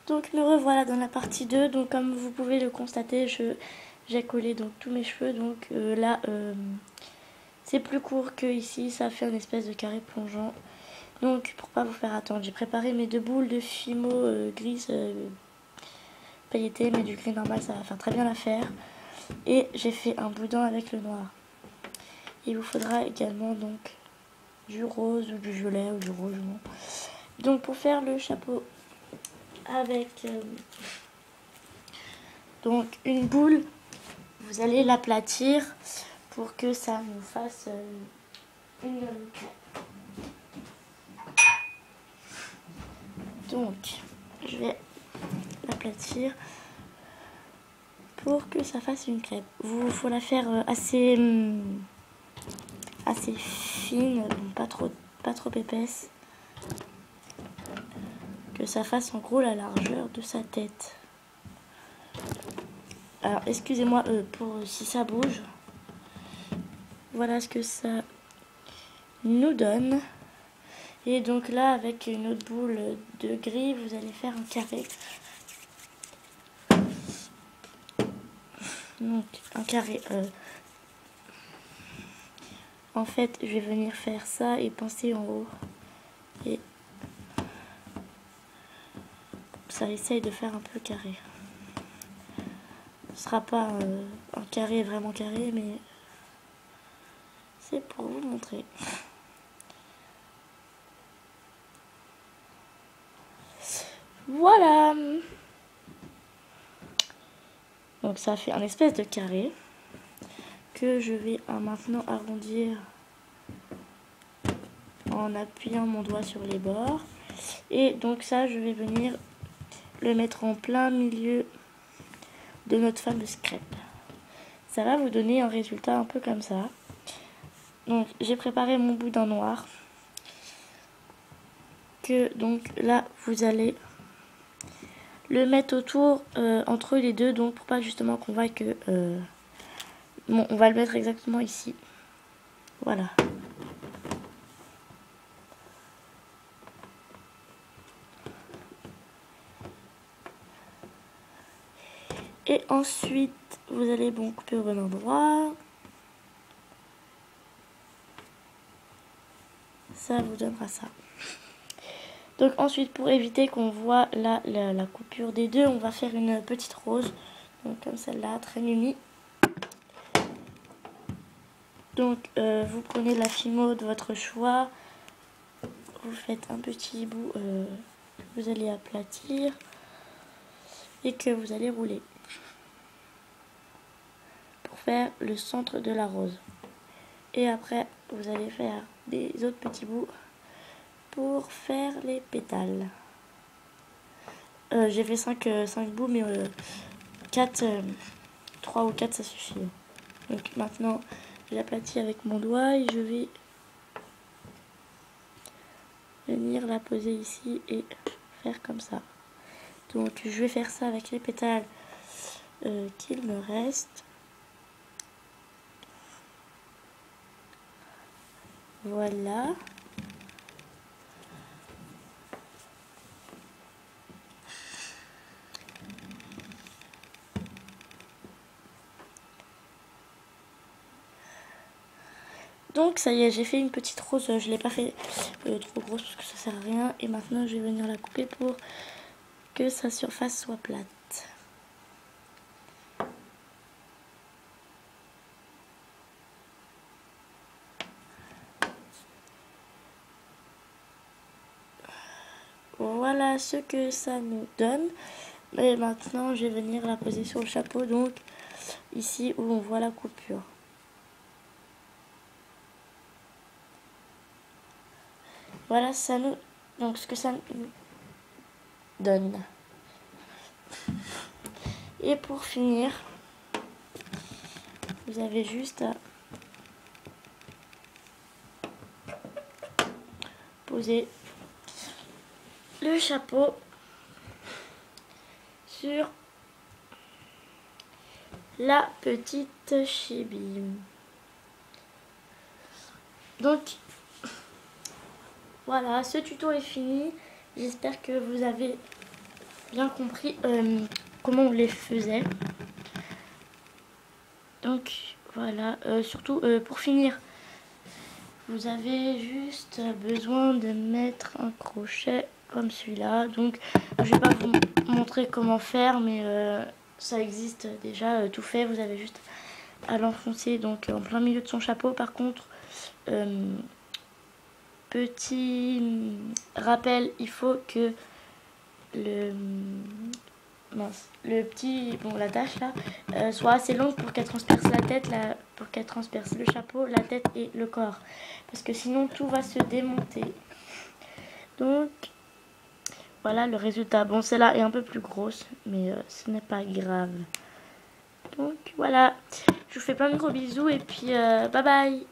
Donc me revoilà dans la partie 2. Donc comme vous pouvez le constater, j'ai collé donc tous mes cheveux. Donc là, c'est plus court que ici. Ça fait une espèce de carré plongeant. Donc pour pas vous faire attendre, j'ai préparé mes 2 boules de Fimo gris pailleté, mais du gris normal, ça va faire très bien l'affaire. Et j'ai fait un boudin avec le noir. Il vous faudra également donc du rose ou du violet ou du rouge. Donc pour faire le chapeau avec donc une boule, vous allez l'aplatir pour que ça nous fasse une crêpe. Donc je vais l'aplatir pour que ça fasse une crêpe. Il faut la faire assez fine, donc pas trop épaisse, que ça fasse en gros la largeur de sa tête. Alors excusez-moi pour si ça bouge. Voilà ce que ça nous donne. Et donc là, avec une autre boule de gris, vous allez faire un carré. Donc un carré. En fait, je vais venir faire ça et pincer en haut. Et ça essaye de faire un peu carré. Ce sera pas un carré vraiment carré, mais c'est pour vous montrer. Voilà. Donc ça fait un espèce de carré que je vais maintenant arrondir en appuyant mon doigt sur les bords. Et donc ça, je vais venir le mettre en plein milieu de notre fameuse crêpe. Ça va vous donner un résultat un peu comme ça. Donc j'ai préparé mon boudin noir. Que donc là, vous allez le mettre autour entre les deux, donc pour pas justement qu'on voit que bon, on va le mettre exactement ici. Voilà. Et ensuite, vous allez bon couper au bon endroit. Ça vous donnera ça. Donc ensuite, pour éviter qu'on voit la coupure des deux, on va faire une petite rose. Donc comme celle-là, très mimi. Donc vous prenez la Fimo de votre choix. Vous faites un petit bout que vous allez aplatir et que vous allez rouler pour faire le centre de la rose. Et après, vous allez faire des autres petits bouts pour faire les pétales. J'ai fait 5 bouts, mais 3 ou 4 ça suffit. Donc maintenant, j'aplatis avec mon doigt et je vais venir la poser ici et faire comme ça. Donc je vais faire ça avec les pétales qu'il me reste. Voilà. Donc ça y est, j'ai fait une petite rose, je ne l'ai pas fait trop grosse parce que ça sert à rien. Et maintenant je vais venir la couper pour que sa surface soit plate. Voilà ce que ça nous donne. Et maintenant je vais venir la poser sur le chapeau, donc ici où on voit la coupure. Voilà ça nous, donc ce que ça nous donne. Et pour finir, vous avez juste à poser le chapeau sur la petite chibi. Donc voilà, ce tuto est fini. J'espère que vous avez bien compris comment on les faisait. Donc voilà, surtout pour finir, vous avez juste besoin de mettre un crochet comme celui-là. Donc je vais pas vous montrer comment faire, mais ça existe déjà tout fait. Vous avez juste à l'enfoncer donc en plein milieu de son chapeau. Par contre, petit rappel, il faut que la tâche là soit assez longue pour qu'elle transperce la tête, pour qu'elle transperce le chapeau, la tête et le corps, parce que sinon tout va se démonter. Donc voilà le résultat. Bon, celle-là est un peu plus grosse, mais ce n'est pas grave. Donc voilà, je vous fais plein de gros bisous et puis bye bye.